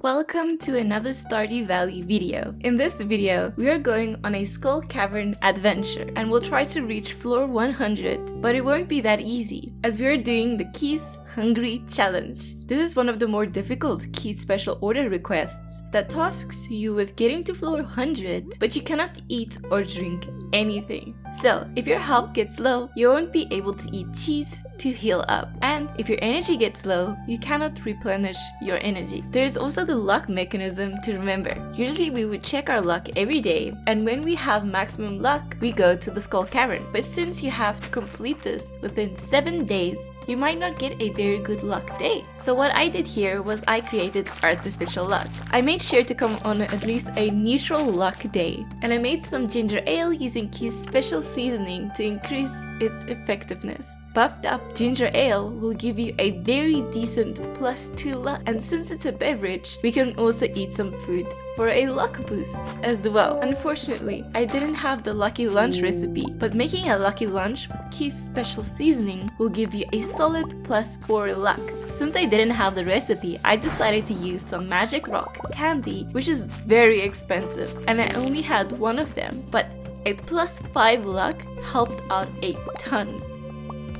Welcome to another Stardew Valley video. In this video, we are going on a Skull Cavern adventure and we'll try to reach floor 100, but it won't be that easy as we are doing the Keys Hungry Challenge. This is one of the more difficult key special order requests that tasks you with getting to floor 100, but you cannot eat or drink anything. So, if your health gets low, you won't be able to eat cheese to heal up. And if your energy gets low, you cannot replenish your energy. There is also the luck mechanism to remember. Usually we would check our luck every day, and when we have maximum luck, we go to the Skull Cavern. But since you have to complete this within 7 days, you might not get a very good luck day. So what I did here was I created artificial luck. I made sure to come on at least a neutral luck day, and I made some ginger ale using Key's special seasoning to increase its effectiveness. Buffed up ginger ale will give you a very decent +2 luck, and since it's a beverage, we can also eat some food for a luck boost as well. Unfortunately, I didn't have the lucky lunch recipe, but making a lucky lunch with Key's special seasoning will give you a solid +4 luck. Since I didn't have the recipe, I decided to use some magic rock candy, which is very expensive, and I only had one of them, but a +5 luck helped out a ton.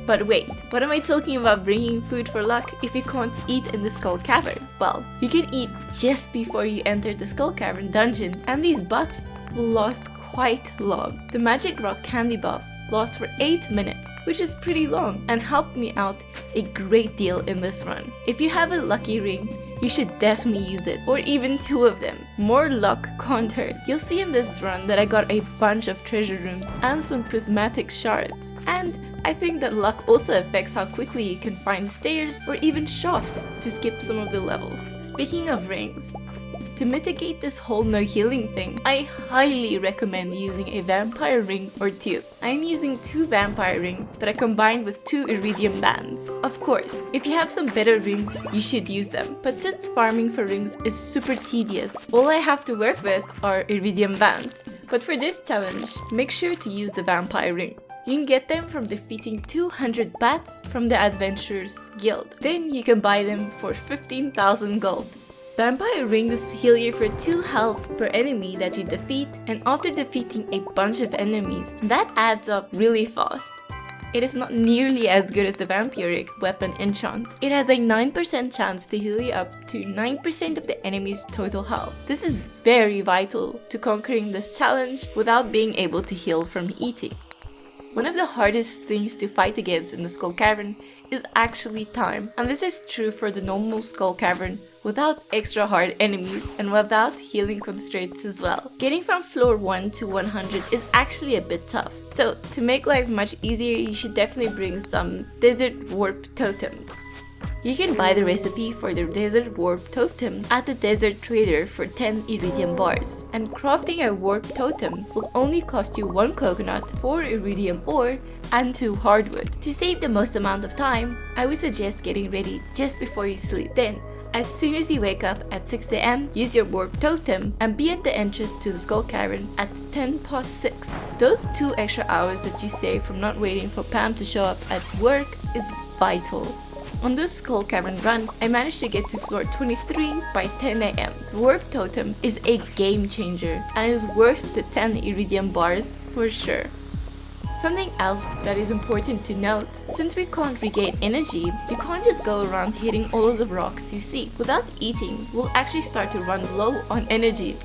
But wait, what am I talking about bringing food for luck if you can't eat in the Skull Cavern? Well, you can eat just before you enter the Skull Cavern dungeon, and these buffs will last quite long. The magic rock candy buff lasts for 8 minutes, which is pretty long and helped me out a great deal in this run. If you have a lucky ring, you should definitely use it, or even 2 of them. More luck can't hurt. You'll see in this run that I got a bunch of treasure rooms and some prismatic shards, and I think that luck also affects how quickly you can find stairs or even shafts to skip some of the levels. Speaking of rings, to mitigate this whole no healing thing, I highly recommend using a vampire ring or 2. I am using 2 vampire rings that I combined with 2 iridium bands. Of course, if you have some better rings, you should use them. But since farming for rings is super tedious, all I have to work with are iridium bands. But for this challenge, make sure to use the vampire rings. You can get them from defeating 200 bats from the Adventurers Guild. Then you can buy them for 15,000 gold. Vampire rings heal you for 2 health per enemy that you defeat, and after defeating a bunch of enemies, that adds up really fast. It is not nearly as good as the vampiric weapon enchant. It has a 9% chance to heal you up to 9% of the enemy's total health. This is very vital to conquering this challenge without being able to heal from eating. One of the hardest things to fight against in the Skull Cavern is actually time, and this is true for the normal Skull Cavern without extra hard enemies and without healing constraints as well. Getting from floor 1 to 100 is actually a bit tough, so to make life much easier, you should definitely bring some desert warp totems. You can buy the recipe for the desert warp totem at the desert trader for 10 iridium bars, and crafting a warp totem will only cost you 1 coconut, 4 iridium ore, and 2 hardwood. To save the most amount of time, I would suggest getting ready just before you sleep. Then, as soon as you wake up at 6 AM, use your warp totem and be at the entrance to the Skull Cavern at 6:10. Those 2 extra hours that you save from not waiting for Pam to show up at work is vital. On this Skull Cavern run, I managed to get to floor 23 by 10 AM. The warp totem is a game changer and is worth the 10 iridium bars for sure. Something else that is important to note, since we can't regain energy, you can't just go around hitting all of the rocks you see. Without eating, we'll actually start to run low on energy.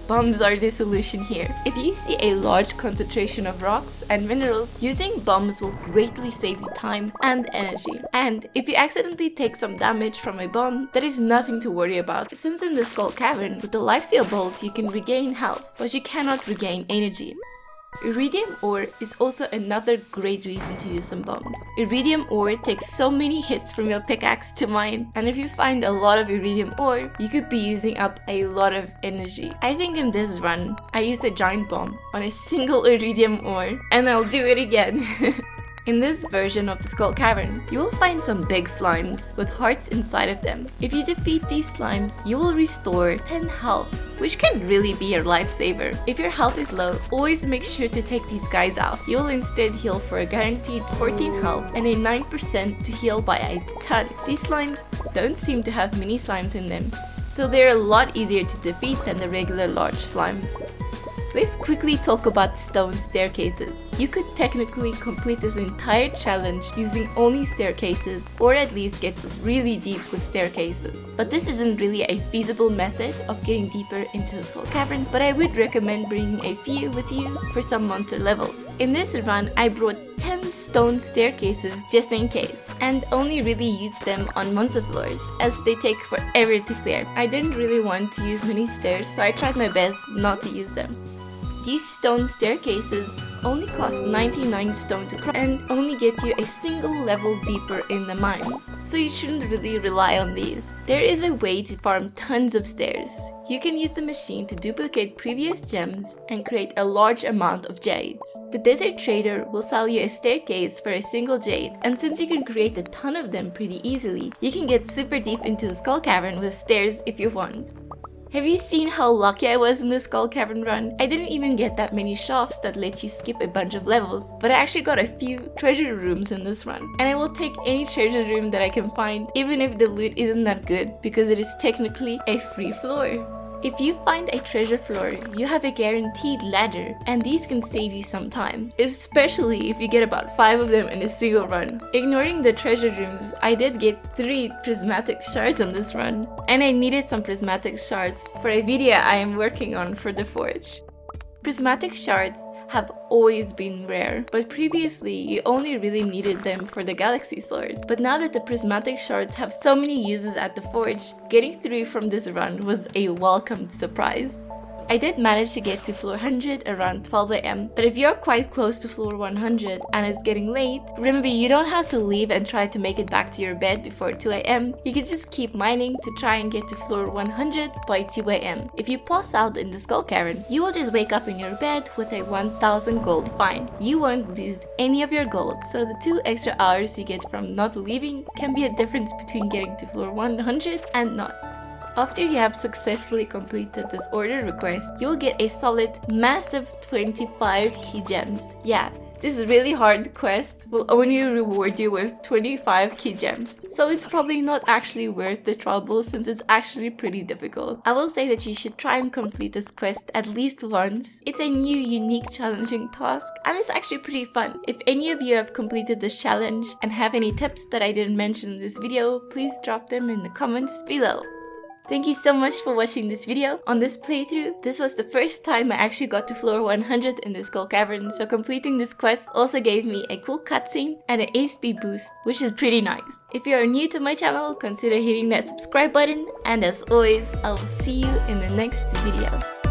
Bombs are the solution here. If you see a large concentration of rocks and minerals, using bombs will greatly save you time and energy. And if you accidentally take some damage from a bomb, that is nothing to worry about, since in the Skull Cavern, with the Lifesteal Bolt you can regain health, but you cannot regain energy. Iridium ore is also another great reason to use some bombs. Iridium ore takes so many hits from your pickaxe to mine, and if you find a lot of iridium ore, you could be using up a lot of energy. I think in this run, I used a giant bomb on a single iridium ore, and I'll do it again. In this version of the Skull Cavern, you will find some big slimes with hearts inside of them. If you defeat these slimes, you will restore 10 health, which can really be your lifesaver. If your health is low, always make sure to take these guys out. You will instead heal for a guaranteed 14 health and a 9% to heal by a ton. These slimes don't seem to have mini slimes in them, so they're a lot easier to defeat than the regular large slimes. Let's quickly talk about stone staircases. You could technically complete this entire challenge using only staircases, or at least get really deep with staircases. But this isn't really a feasible method of getting deeper into the Skull Cavern, but I would recommend bringing a few with you for some monster levels. In this run, I brought 10 stone staircases just in case, and only really used them on monster floors, as they take forever to clear. I didn't really want to use many stairs, so I tried my best not to use them. These stone staircases only cost 99 stone to craft and only get you a single level deeper in the mines, so you shouldn't really rely on these. There is a way to farm tons of stairs. You can use the machine to duplicate previous gems and create a large amount of jades. The desert trader will sell you a staircase for a single jade, and since you can create a ton of them pretty easily, you can get super deep into the Skull Cavern with stairs if you want. Have you seen how lucky I was in the Skull Cavern run? I didn't even get that many shafts that let you skip a bunch of levels, but I actually got a few treasure rooms in this run. And I will take any treasure room that I can find, even if the loot isn't that good, because it is technically a free floor. If you find a treasure floor, you have a guaranteed ladder, and these can save you some time, especially if you get about 5 of them in a single run. Ignoring the treasure rooms, I did get 3 prismatic shards on this run, and I needed some prismatic shards for a video I am working on for the forge. Prismatic shards have always been rare, but previously you only really needed them for the galaxy sword. But now that the prismatic shards have so many uses at the forge, getting 3 from this run was a welcomed surprise. I did manage to get to floor 100 around 12 AM, but if you're quite close to floor 100 and it's getting late, remember you don't have to leave and try to make it back to your bed before 2 AM. You can just keep mining to try and get to floor 100 by 2 AM. If you pass out in the Skull Cavern, you will just wake up in your bed with a 1000 gold fine. You won't lose any of your gold, so the 2 extra hours you get from not leaving can be a difference between getting to floor 100 and not. After you have successfully completed this order request, you will get a solid, massive 25 key gems. Yeah, this really hard quest will only reward you with 25 key gems, so it's probably not actually worth the trouble since it's actually pretty difficult. I will say that you should try and complete this quest at least once. It's a new, unique, challenging task, and it's actually pretty fun. If any of you have completed this challenge and have any tips that I didn't mention in this video, please drop them in the comments below. Thank you so much for watching this video. On this playthrough, this was the first time I actually got to floor 100 in the Skull Cavern, so completing this quest also gave me a cool cutscene and an HP boost, which is pretty nice. If you are new to my channel, consider hitting that subscribe button, and as always, I will see you in the next video.